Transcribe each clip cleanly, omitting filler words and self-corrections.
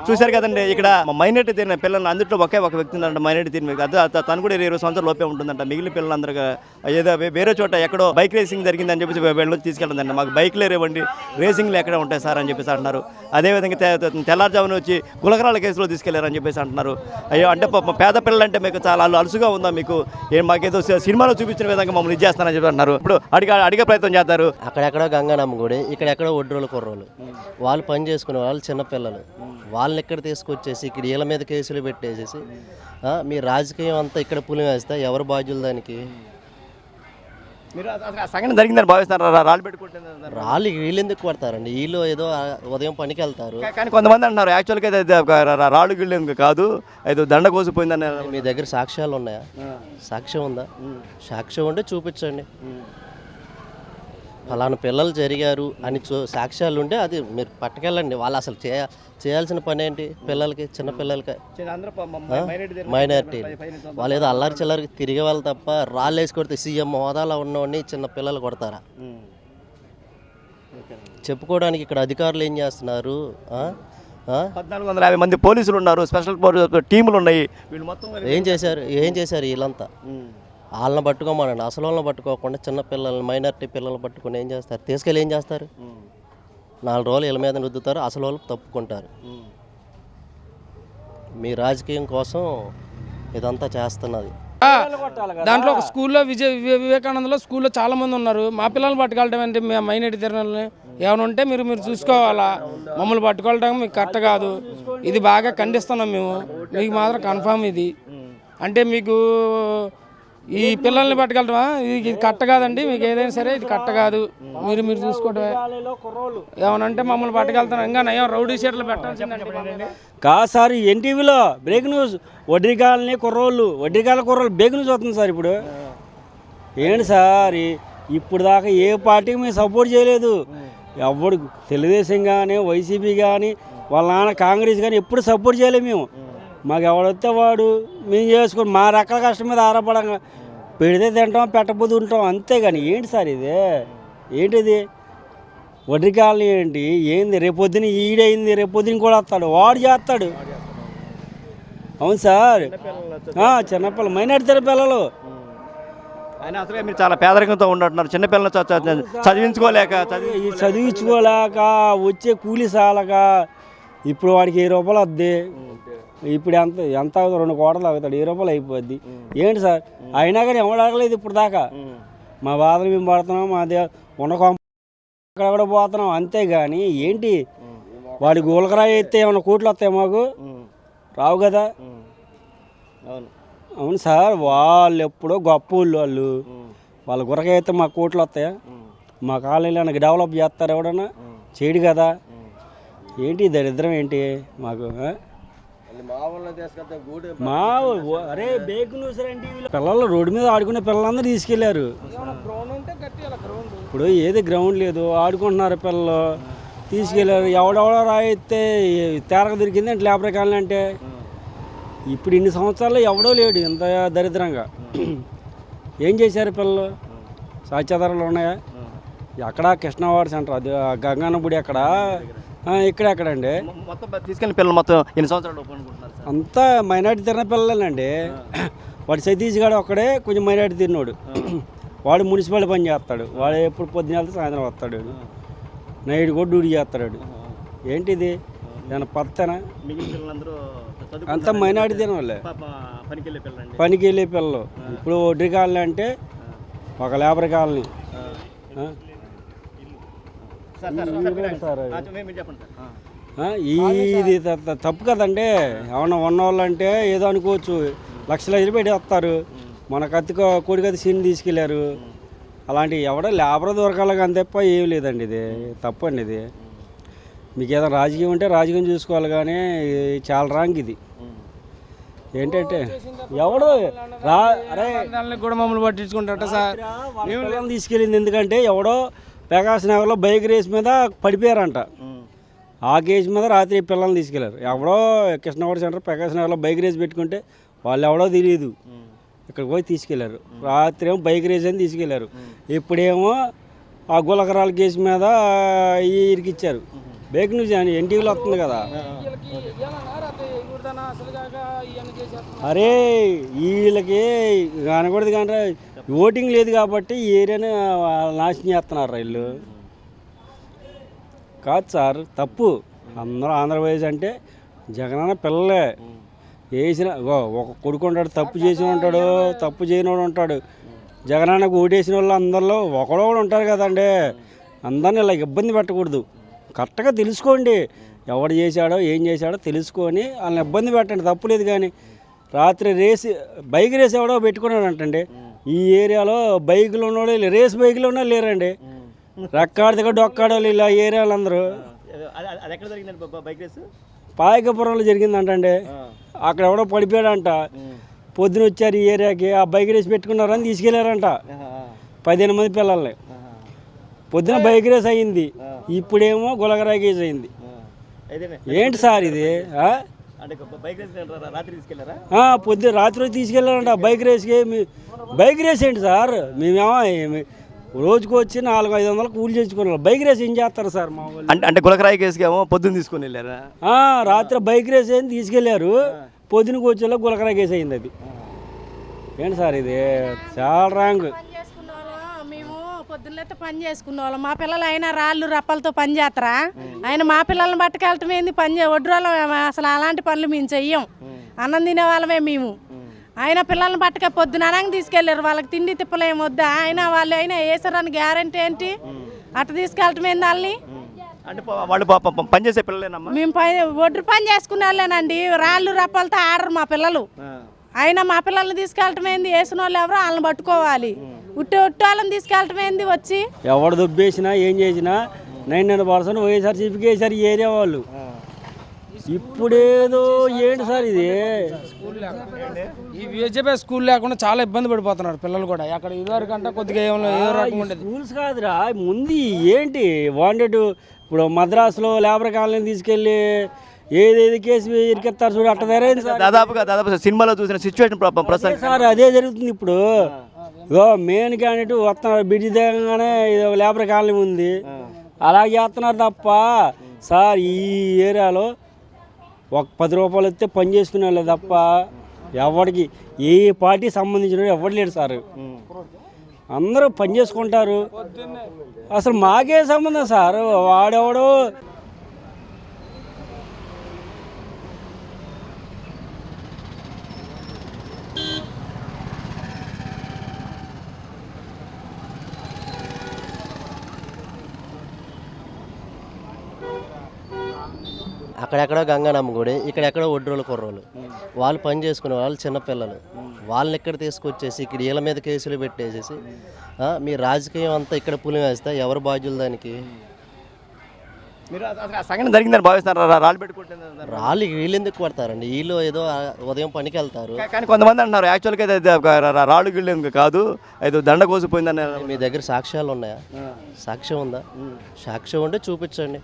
చూశారు కదండి, ఇక్కడ మైనార్టీ తీరిన పిల్లలు అందులో ఒకే ఒక వ్యక్తి ఉందంట మైనార్టీ తీరిన తను కూడా 20 సంవత్సరాల లోపే ఉంటుందంట. మిగిలిన పిల్లలందరూ ఏదో వేరే చోట ఎక్కడో బైక్ రేసింగ్ జరిగిందని చెప్పేసి వెళ్ళి తీసుకెళ్ళదండి. మాకు బైక్లే రేవండి, రేసింగ్లు ఎక్కడ ఉంటాయి సార్ అని చెప్పేసి అంటున్నారు. అదేవిధంగా తెల్లారుజామున వచ్చి గులకరాల కేసులో తీసుకెళ్లారని చెప్పేసి అంటున్నారు. అయ్యో అంటే పేద పిల్లలు అంటే మీకు చాలా అలుసుగా ఉందా, మీకు మాకేదో సినిమాలో చూపించిన విధంగా మమ్మల్ని ఇది చేస్తానని చెప్పి అంటున్నారు. ఇప్పుడు అడిగే ప్రయత్నం చేస్తారు. అక్కడెక్కడో గంగానమ్మ గుడి, ఇక్కడెక్కడో ఒడ్రోలు కుర్రోలు, వాళ్ళు పని చేసుకునే వాళ్ళు చిన్నపిల్లలు, వాళ్ళని ఇక్కడ తీసుకొచ్చేసి ఇక్కడ వీళ్ళ మీద కేసులు పెట్టేసేసి మీ రాజకీయం అంతా ఇక్కడ పులి వేస్తే ఎవరు బాధ్యులు దానికి? మీరు సంఘటన జరిగిందని భావిస్తున్నారు. రాళ్ళు పెట్టుకుంటున్నారు. రాళ్ళు వీళ్ళు ఎందుకు కొడతారండి? వీళ్ళు ఏదో ఉదయం పనికి వెళ్తారు. కానీ కొంతమంది అంటున్నారు యాక్చువల్గా అయితే రాళ్ళు గిళ్ళు కాదు, అయితే దండ కోసిపోయిందని. మీ దగ్గర సాక్ష్యాలు ఉన్నాయా? సాక్ష్యం ఉందా? సాక్ష్యం ఉంటే చూపించండి. ఫలానా పిల్లలు జరిగారు అని సాక్ష్యాలు ఉంటే అది మీరు పట్టుకెళ్ళండి. వాళ్ళు అసలు చేయాల్సిన పని ఏంటి? పిల్లలకి, చిన్న పిల్లలకి, మైనారిటీ వాళ్ళు ఏదో అల్లరి చిల్లరికి తిరిగే వాళ్ళు తప్ప రాళ్ళు వేసి కొడితే సీఎం హోదాలో ఉన్నవాడిని చిన్న పిల్లలు కొడతారా? చెప్పుకోవడానికి ఇక్కడ అధికారులు ఏం చేస్తున్నారు? 1450 మంది పోలీసులు ఉన్నారు, స్పెషల్ టీములు ఉన్నాయి. వీళ్ళు మొత్తం ఏం చేశారు వీళ్ళంతా? వాళ్ళని పట్టుకోమనండి. అసలు వాళ్ళని పట్టుకోకుండా చిన్న పిల్లల్ని, మైనారిటీ పిల్లల్ని పట్టుకుని ఏం చేస్తారు? తీసుకెళ్ళి ఏం చేస్తారు? 4 రోజులు వీళ్ళ మీద రుద్దుతారు, అసలు వాళ్ళు తప్పుకుంటారు. మీ రాజకీయం కోసం ఇదంతా చేస్తున్నది. దాంట్లో ఒక స్కూల్లో వివేకానందలో స్కూల్లో చాలా మంది ఉన్నారు. మా పిల్లల్ని పట్టుకెళ్ళటం అంటే మేము మైనారిటీ తిరణాలని ఏమైనా ఉంటే మీరు చూసుకోవాలా. మమ్మల్ని పట్టుకోవటం మీకు కరెక్ట్ కాదు. ఇది బాగా ఖండిస్తున్నాం మేము. మీకు మాత్రం కన్ఫామ్ ఇది అంటే మీకు ఈ పిల్లల్ని పట్టుకెళ్ళటమా ఇది కరెక్ట్ కాదండి. మీకు ఏదైనా సరే ఇది కరెక్ట్ కాదు. మీరు చూసుకోవటమే. ఏమనంటే మమ్మల్ని పట్టుకెళ్తాను ఇంకా నయం రౌడీ షీట్లు పెట్టాల్సిందండి. కాదు సార్, ఎన్టీవీలో బ్రేక్ న్యూస్ వడ్డీకాలని కుర్రోళ్ళు బ్రేక్ న్యూస్ వస్తుంది సార్. ఇప్పుడు ఏంటి సార్, ఇప్పుడు దాకా ఏ పార్టీకి మేము సపోర్ట్ చేయలేదు. ఎవడు తెలుగుదేశం కానీ, వైసీపీ కానీ, వాళ్ళ నాన్న కాంగ్రెస్ కానీ ఎప్పుడు సపోర్ట్ చేయలేము మేము. మాకు ఎవడొస్తే వాడు మేము చేసుకొని మా రకాల కష్టం మీద ఆధారపడంగా పెడితే తింటాం, పెట్టబోదు ఉంటాం, అంతేగాని ఏంటి సార్ ఇది? ఏంటిది వడ్డీకాలని ఏంది? రేపొద్దున ఈడైంది, రేపొద్దున కూడా వస్తాడు, వాడు చేస్తాడు. అవును సార్, చిన్నపిల్లలు, మైనారిటీ పిల్లలు. ఆయన అసలు మీరు చాలా పేదరికంతో ఉంటున్నారు. చిన్నపిల్లలు చదివించుకోలేక వచ్చే కూలీ సాలక ఇప్పుడు వాడికి 10 రూపాయలు వద్ది. ఇప్పుడు ఎంత 2 కోటలు అవుతాడు, 10 రూపాయలు అయిపోద్ది. ఏంటి సార్? అయినా కానీ ఎవడు అడగలేదు ఇప్పుడు దాకా. మా బాధలు మేము పడుతున్నాం, మాది ఉన్న అక్కడ కూడా పోతున్నాం, అంతేగాని ఏంటి వాడి గోలకరాయి అయితే ఏమైనా కోట్లు వస్తాయి? మాకు రావు కదా. అవును సార్, వాళ్ళు ఎప్పుడో గొప్ప వాళ్ళు, వాళ్ళ గురకాయ అయితే మాకు కోట్లు వస్తాయా? మా కాలనీలో డెవలప్ చేస్తారు ఎవడన్నా? చేయడు కదా. ఏంటి దరిద్రం ఏంటి మాకు? అరే బేక్ న్యూస్ పిల్లలు రోడ్డు మీద ఆడుకునే పిల్లలందరూ తీసుకెళ్లారు. ఇప్పుడు ఏది గ్రౌండ్ లేదు, ఆడుకుంటున్నారు పిల్లలు, తీసుకెళ్లారు. ఎవడెవడో రాయితే తేరక దొరికింది అంటే లేబర్ కాలనీ అంటే. ఇప్పుడు ఇన్ని సంవత్సరాల్లో ఎవడో లేడు ఇంత దరిద్రంగా. ఏం చేశారు పిల్లలు? సాధ్యతరాలు ఉన్నాయా? ఎక్కడ కృష్ణవాడ సెంటర్, అది గంగానబుడి అక్కడ, ఇక్కడ ఎక్కడండి తీసుకెళ్ళిన పిల్లలు మొత్తం ఎన్ని సంవత్సరాలు అంతా మైనారిటీ తిరిగిన పిల్లలేనండి. వాడు సతీష్ గారు ఒక్కడే కొంచెం మైనారిటీ తిరిగినోడు. వాడు మున్సిపాలిటీ పని చేస్తాడు. వాడు ఎప్పుడు పొద్దున వెళ్తే సాయంత్రం వస్తాడు, నైట్ కూడా డ్యూటీ చేస్తాడు. ఏంటిది? ఏమైనా పత్తనా? అంతా మైనారిటీ తిన వాళ్ళే, పనికి వెళ్ళే పిల్లలు. ఇప్పుడు వడ్డీ కాలనీ అంటే ఒక లేబర్ కాలనీ. ఇది తప్పు కదండి. ఏమన్నా ఉన్నవాళ్ళు అంటే ఏదో అనుకోవచ్చు, లక్షలు పెట్టి వస్తారు. మన కోడికత్తి సీన్ తీసుకెళ్ళారు. అలాంటి ఎవడో లేబర్ దొరకాలి కానీ తప్ప ఏం లేదండి. ఇది తప్పండి. ఇది మీకు ఏదైనా రాజకీయం ఉంటే రాజకీయం చూసుకోవాలి, కానీ చాలా రాంగ్ ఇది. ఏంటంటే ఎవడో కూడా మమ్మల్ని పట్టించుకుంటారట సార్. మేము తీసుకెళ్ళింది ఎందుకంటే ఎవడో ప్రకాశ్ నగర్లో బైక్ రేస్ మీద పడిపోయారంట. ఆ కేసు మీద రాత్రి పిల్లల్ని తీసుకెళ్లారు. ఎవడో కృష్ణవాడ సెంటర్ ప్రకాశ్ నగర్లో బైక్ రేస్ పెట్టుకుంటే వాళ్ళు ఎవడో తెలియదు, ఇక్కడికి పోయి తీసుకెళ్లారు. రాత్రి ఏమో బైక్ రేస్ అని తీసుకెళ్లారు. ఇప్పుడేమో ఆ గులకరాల కేసు మీద ఇరికిచ్చారు. బ్రేక్ న్యూస్ అని ఎన్టీవీలో వస్తుంది కదా. అరే వీళ్ళకి అనకూడదు కానీ ఓటింగ్ లేదు కాబట్టి ఈ ఏరియాని నాశనం చేస్తున్నారు వీళ్ళు. కాదు సార్, తప్పు. అందరూ ఆంధ్రప్రదేశ్ అంటే జగనన్న పిల్లలే వేసిన ఒక కొడుకు ఉంటాడు, తప్పు చేసిన ఉంటాడు, తప్పు చేయనివాడు ఉంటాడు. జగనన్నకు ఓటేసిన వాళ్ళు అందరిలో ఒకడో కూడా ఉంటారు కదండి. అందరిని ఇలా ఇబ్బంది పెట్టకూడదు. కరెక్ట్గా తెలుసుకోండి, ఎవడు చేశాడో ఏం చేశాడో తెలుసుకొని వాళ్ళని ఇబ్బంది పెట్టండి, తప్పులేదు. కానీ రాత్రి బైక్ రేస్ ఎవడో పెట్టుకున్నాడు అంటండి. ఈ ఏరియాలో బైకులు ఉన్నవాడు రేస్ బైకులు ఉన్నా లేరండి. రెక్కాడిదిగా డొక్కాడోళ్ళు ఇలా ఏరియాలో అందరూ. పాయకపురంలో జరిగిందంటండి. అక్కడ ఎవడో పడిపోయాడంట. పొద్దున వచ్చారు ఈ ఏరియాకి, ఆ బైక్ రేస్ పెట్టుకున్నారని తీసుకెళ్లారంట 15 మంది పిల్లల్ని. పొద్దున బైక్ రేస్ అయింది, ఇప్పుడేమో గులకరాయి కేసు అయింది. ఏంటి సార్ ఇది? పొద్దున రాత్రి తీసుకెళ్ళారంట బైక్ రేస్కి. బైక్ రేస్ ఏంటి సార్? మేమేమో రోజుకు వచ్చి 400-500 కూలి చేసుకున్నాం. బైక్ రేస్ ఏం చేస్తారు సార్ మా వాళ్ళు? అంటే గులకరాయి కేసుకి ఏమో పొద్దున్న తీసుకుని వెళ్ళారా? రాత్రి బైక్ రేస్ ఏంది తీసుకెళ్లారు, పొద్దునకు వచ్చేలా గులకరాయి కేసు అయింది. అది ఏంటి సార్ ఇది? చాలా రాంగ్. మేము పొద్దున్నైతే పని చేసుకున్న వాళ్ళం. మా పిల్లలు అయినా రాళ్ళు రప్పలతో పని చేస్తారా? ఆయన మా పిల్లల్ని పట్టుకెళ్ళటం ఏంది? ఒడ్డురాళ్ళం అసలు అలాంటి పనులు మేము చెయ్యం. అన్నం తినే వాళ్ళమే మేము. ఆయన పిల్లల్ని పట్టుక పొద్దున అనంగా తీసుకెళ్ళారు. వాళ్ళకి తిండి తిప్పలేం వద్దా? అయినా వాళ్ళు అయినా వేసారని గ్యారంటీ ఏంటి? అట్ట తీసుకెళ్ళటం ఏంది వాళ్ళని? అంటే వాళ్ళు పనిచేసే పిల్లలేనమ్మా? మేము ఒడ్డు పని చేసుకునే వాళ్ళేనండి. రాళ్ళు రప్పలతో ఆడరు మా పిల్లలు. అయినా మా పిల్లల్ని తీసుకెళ్ళటం ఏంది? వేసిన వాళ్ళు ఎవరో వాళ్ళని పట్టుకోవాలి. ఉట్టి వాళ్ళని తీసుకెళ్ళటం ఏంది? వచ్చి ఎవడు దుబ్బేసినా ఏం చేసినా 99% వైఎస్ఆర్సీపీకి వేసారు ఈ ఏరియా వాళ్ళు. ఇప్పుడేదో ఏంటి సార్ ఇది? ఈ విజయపై స్కూల్ లేకుండా చాలా ఇబ్బంది పడిపోతున్నారు పిల్లలు కూడా. అక్కడ ఇదివరకంటే కొద్దిగా ఏదో రకం ఉండేది. స్కూల్స్ కాదురా, ముందు ఏంటి వాంటెడ్. ఇప్పుడు మద్రాసులో లేబర్ కాలనీ తీసుకెళ్ళి ఏదేది కేసు ఇరికెత్తారు చూడు, అట్ట ధరైంది సార్. దాదాపు సినిమాలో చూసిన సిచ్యువేషన్ ప్రస్తుతం సార్ అదే జరుగుతుంది ఇప్పుడు. మెయిన్ క్యాండిడేట్ వస్తున్నారు, బిడ్జి దిగంగానే లేబర్ కాలనీ ఉంది, అలా చేస్తున్నారు తప్ప సార్ ఈ ఏరియాలో ఒక 10 రూపాయలు వస్తే పని చేసుకునే వాళ్ళే తప్ప ఎవరికి ఏ పార్టీ సంబంధించిన ఎవరు లేడు సార్. అందరూ పని చేసుకుంటారు. అసలు మాకే సంబంధం సార్. వాడెవడో అక్కడెక్కడో గంగానమ్మ గుడి, ఇక్కడెక్కడో ఒడ్రోలు కుర్రోలు. వాళ్ళు పని చేసుకునే వాళ్ళు చిన్నపిల్లలు. వాళ్ళని ఇక్కడ తీసుకొచ్చేసి ఇక్కడ వీళ్ళ మీద కేసులు పెట్టేసేసి మీ రాజకీయం అంతా ఇక్కడ పులి వేస్తే ఎవరు బాధ్యులు దానికి? మీరు సంఘటన జరిగిందని భావిస్తున్నారు? రాళ్ళు పెట్టుకుంటున్నారు. రాళ్ళు వీళ్ళు ఎందుకు కొడతారండి? వీళ్ళు ఏదో ఉదయం పనికి వెళ్తారు. కానీ కొంతమంది అంటున్నారు యాక్చువల్గా రాళ్ళు గిళ్ళు కాదు, ఏదో దండ కోసిపోయిందని. మీ దగ్గర సాక్ష్యాలు ఉన్నాయా? సాక్ష్యం ఉందా? సాక్ష్యం ఉంటే చూపించండి.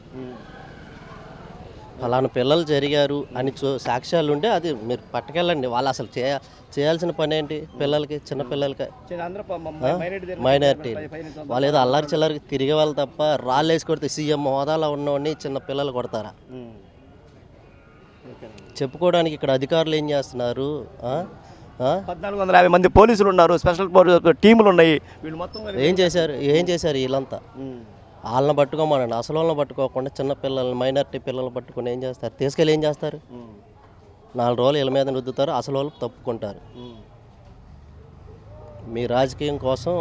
ఫలానా పిల్లలు జరిగారు అని సాక్ష్యాలు ఉంటే అది మీరు పట్టుకెళ్ళండి. వాళ్ళు అసలు చేయాల్సిన పని ఏంటి? పిల్లలకి, చిన్న పిల్లలకి, మైనారిటీ వాళ్ళు ఏదో అల్లరి చిల్లరికి తిరిగే వాళ్ళు తప్ప రాళ్ళు వేసి కొడితే సీఎం హోదాలో ఉన్నవాడిని చిన్న పిల్లలు కొడతారా? చెప్పుకోవడానికి ఇక్కడ అధికారులు ఏం చేస్తున్నారు? 1450 మంది పోలీసులు ఉన్నారు, స్పెషల్ టీములు ఉన్నాయి. వీళ్ళు మొత్తం ఏం చేశారు వీళ్ళంతా? వాళ్ళని పట్టుకోమనండి. అసలు వాళ్ళని పట్టుకోకుండా చిన్న పిల్లల్ని, మైనారిటీ పిల్లల్ని పట్టుకుని ఏం చేస్తారు? తీసుకెళ్ళి ఏం చేస్తారు? 4 రోజులు వీళ్ళ మీద రుద్దుతారు, అసలు వాళ్ళు తప్పుకుంటారు. మీ రాజకీయం కోసం